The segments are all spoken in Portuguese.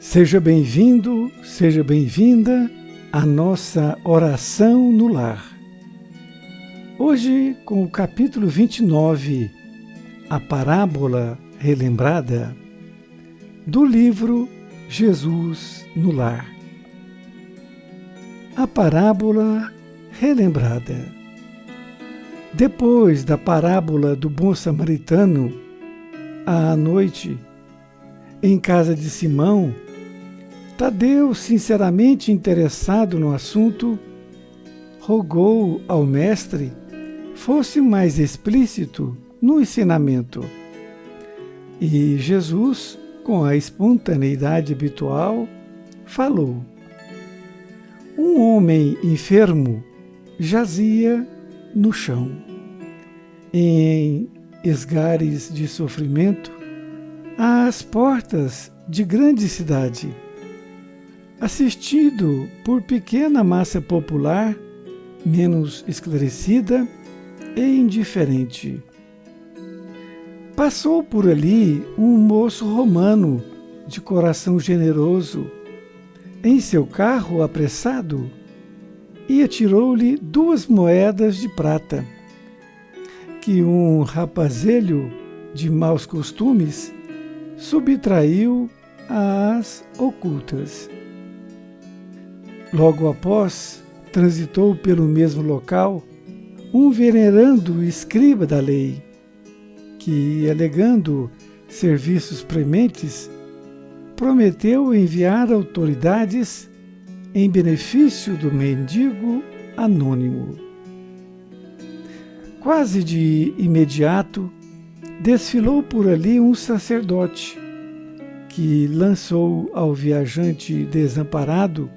Seja bem-vindo, seja bem-vinda à nossa oração no lar. Hoje, com o capítulo 29, a parábola relembrada, do livro Jesus no Lar. A parábola relembrada. Depois da parábola do bom samaritano, à noite, em casa de Simão, Tadeu, sinceramente interessado no assunto, rogou ao mestre fosse mais explícito no ensinamento. E Jesus, com a espontaneidade habitual, falou. Um homem enfermo jazia no chão, em esgares de sofrimento, às portas de grande cidade. Assistido por pequena massa popular, menos esclarecida e indiferente. Passou por ali um moço romano, de coração generoso, em seu carro apressado, e atirou-lhe 2 moedas de prata, que um rapazelho de maus costumes subtraiu às ocultas. Logo após, transitou pelo mesmo local um venerando escriba da lei, que, alegando serviços prementes, prometeu enviar autoridades em benefício do mendigo anônimo. Quase de imediato, desfilou por ali um sacerdote, que lançou ao viajante desamparado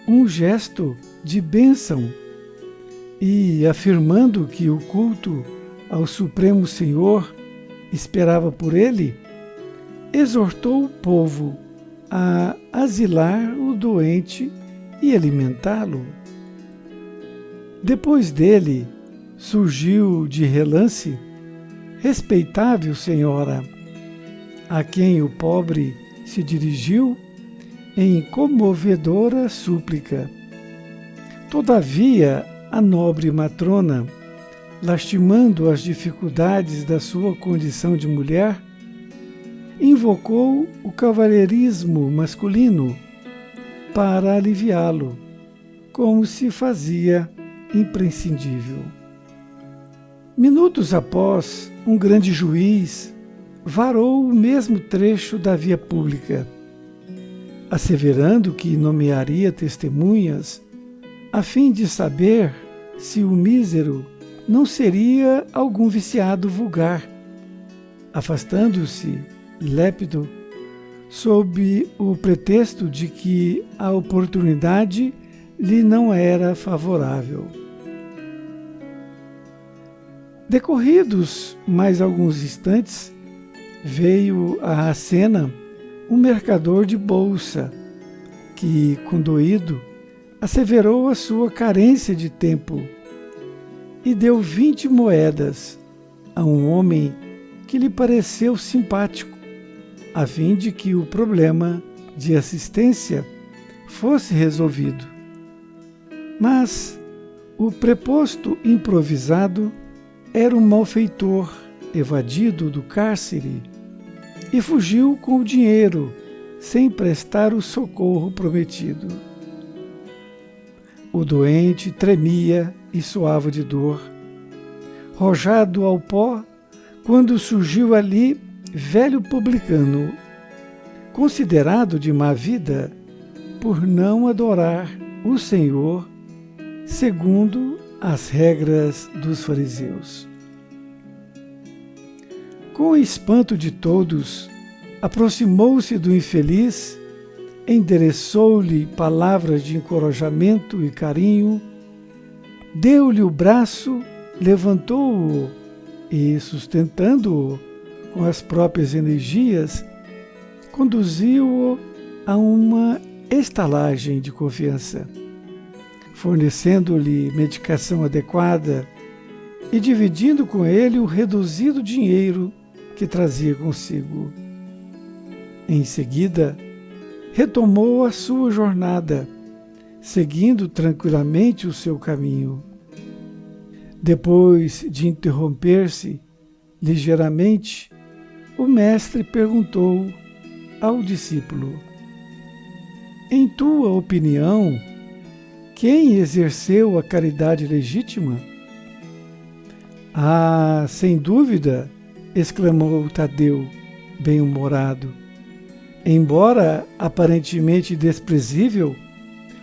um gesto de bênção e, afirmando que o culto ao Supremo Senhor esperava por ele, exortou o povo a asilar o doente e alimentá-lo. Depois dele, surgiu de relance respeitável senhora, a quem o pobre se dirigiu em comovedora súplica. Todavia, a nobre matrona, lastimando as dificuldades da sua condição de mulher, invocou o cavalheirismo masculino para aliviá-lo, como se fazia imprescindível. Minutos após, um grande juiz varou o mesmo trecho da via pública, asseverando que nomearia testemunhas a fim de saber se o mísero não seria algum viciado vulgar, afastando-se, lépido, sob o pretexto de que a oportunidade lhe não era favorável. Decorridos mais alguns instantes, veio à cena um mercador de bolsa, que, condoído, asseverou a sua carência de tempo e deu 20 moedas a um homem que lhe pareceu simpático, a fim de que o problema de assistência fosse resolvido. Mas o preposto improvisado era um malfeitor evadido do cárcere e fugiu com o dinheiro, sem prestar o socorro prometido. O doente tremia e suava de dor, rojado ao pó, quando surgiu ali velho publicano, considerado de má vida por não adorar o Senhor segundo as regras dos fariseus. Com o espanto de todos, aproximou-se do infeliz, endereçou-lhe palavras de encorajamento e carinho, deu-lhe o braço, levantou-o e, sustentando-o com as próprias energias, conduziu-o a uma estalagem de confiança, fornecendo-lhe medicação adequada e dividindo com ele o reduzido dinheiro que trazia consigo. Em seguida, retomou a sua jornada, seguindo tranquilamente o seu caminho. Depois de interromper-se ligeiramente, o mestre perguntou ao discípulo: em tua opinião, quem exerceu a caridade legítima? Ah, sem dúvida, exclamou Tadeu, bem-humorado. Embora aparentemente desprezível,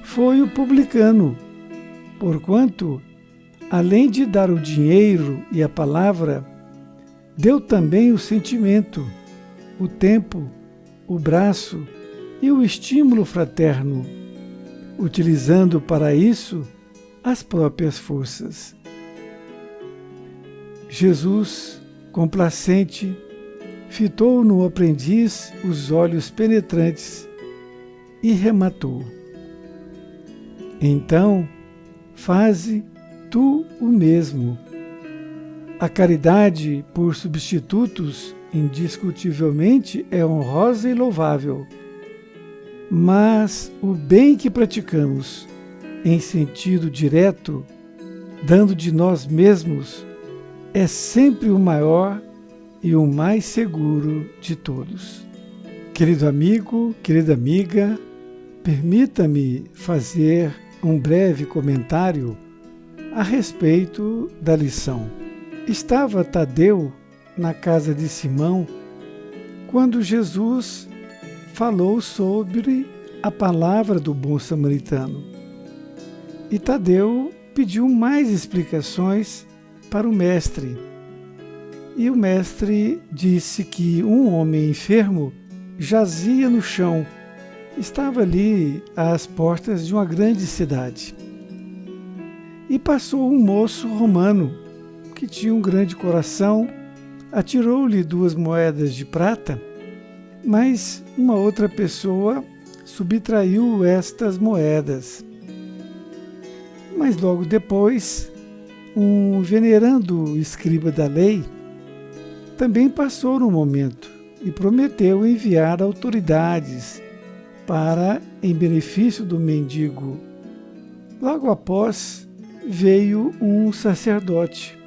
foi o publicano, porquanto, além de dar o dinheiro e a palavra, deu também o sentimento, o tempo, o braço e o estímulo fraterno, utilizando para isso as próprias forças. Jesus, complacente, fitou no aprendiz os olhos penetrantes e rematou: então, faze tu o mesmo. A caridade por substitutos, indiscutivelmente, é honrosa e louvável. Mas o bem que praticamos, em sentido direto, dando de nós mesmos, é sempre o maior e o mais seguro de todos. Querido amigo, querida amiga, permita-me fazer um breve comentário a respeito da lição. Estava Tadeu na casa de Simão quando Jesus falou sobre a palavra do bom samaritano. E Tadeu pediu mais explicações para o mestre. E o mestre disse que um homem enfermo jazia no chão. Estava ali às portas de uma grande cidade. E passou um moço romano, que tinha um grande coração, atirou-lhe 2 moedas de prata, mas uma outra pessoa subtraiu estas moedas. Mas logo depois, um venerando escriba da lei também passou no momento e prometeu enviar autoridades para em benefício do mendigo. Logo após, veio um sacerdote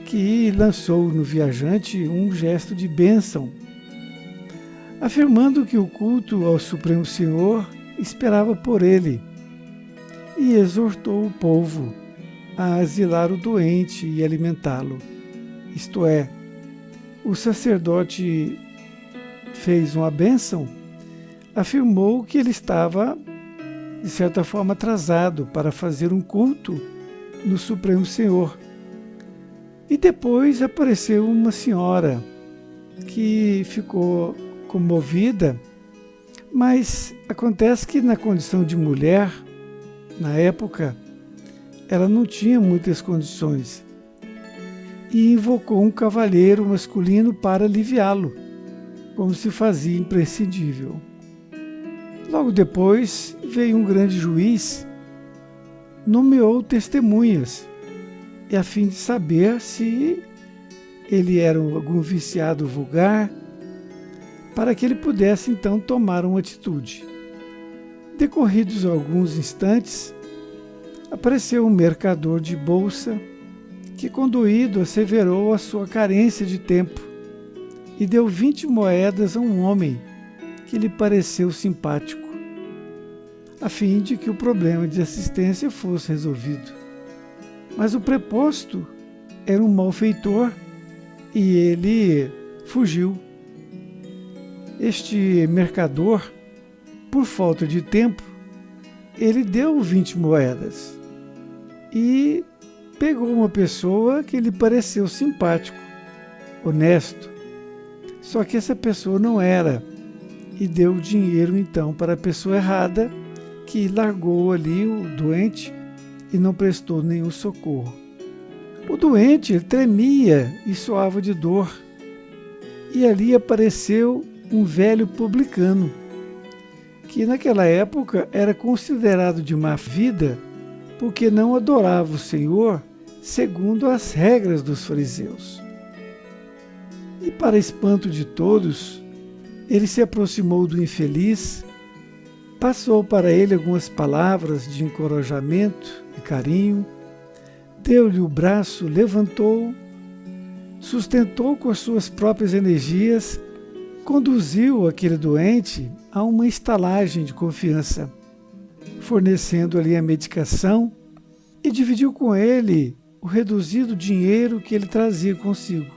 que lançou no viajante um gesto de bênção, afirmando que o culto ao Supremo Senhor esperava por ele, e exortou o povo a asilar o doente e alimentá-lo. Isto é, o sacerdote fez uma bênção, afirmou que ele estava, de certa forma, atrasado para fazer um culto no Supremo Senhor. E depois apareceu uma senhora que ficou comovida, mas acontece que na condição de mulher, na época, ela não tinha muitas condições e invocou um cavalheiro masculino para aliviá-lo, como se fazia imprescindível. Logo depois veio um grande juiz, nomeou testemunhas, e a fim de saber se ele era algum viciado vulgar, para que ele pudesse então tomar uma atitude. Decorridos alguns instantes, apareceu um mercador de bolsa que, condoído, asseverou a sua carência de tempo e deu 20 moedas a um homem que lhe pareceu simpático, a fim de que o problema de assistência fosse resolvido. Mas o preposto era um malfeitor e ele fugiu. Este mercador, por falta de tempo, ele deu 20 moedas e pegou uma pessoa que lhe pareceu simpático, honesto. Só que essa pessoa não era, e deu o dinheiro então para a pessoa errada, que largou ali o doente e não prestou nenhum socorro. O doente tremia e suava de dor, e ali apareceu um velho publicano, que naquela época era considerado de má vida, porque não adorava o Senhor segundo as regras dos fariseus. E para espanto de todos, ele se aproximou do infeliz Passou para ele algumas palavras de encorajamento e carinho, deu-lhe o braço, levantou, sustentou com as suas próprias energias, conduziu aquele doente a uma estalagem de confiança, fornecendo ali a medicação e dividiu com ele o reduzido dinheiro que ele trazia consigo.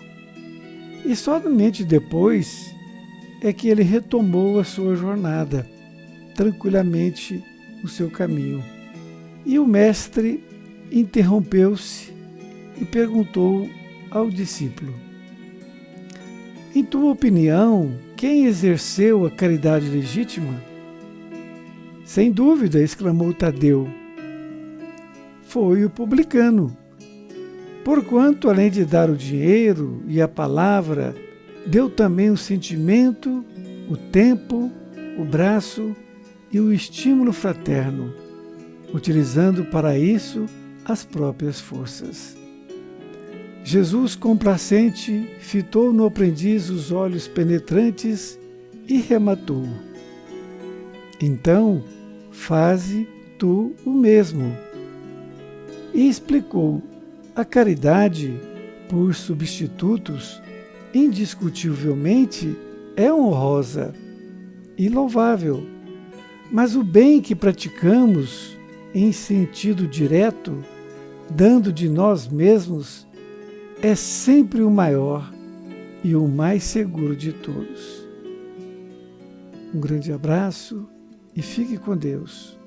E somente depois é que ele retomou a sua jornada, tranquilamente o seu caminho. E o mestre interrompeu-se e perguntou ao discípulo: em tua opinião, quem exerceu a caridade legítima? Sem dúvida, exclamou Tadeu, foi o publicano. Porquanto, além de dar o dinheiro e a palavra, deu também o sentimento, o tempo, o braço e o estímulo fraterno, utilizando para isso as próprias forças. Jesus, complacente, fitou no aprendiz os olhos penetrantes e rematou: então, faze tu o mesmo. E explicou: a caridade, por substitutos, indiscutivelmente é honrosa e louvável, mas o bem que praticamos em sentido direto, dando de nós mesmos, é sempre o maior e o mais seguro de todos. Um grande abraço e fique com Deus.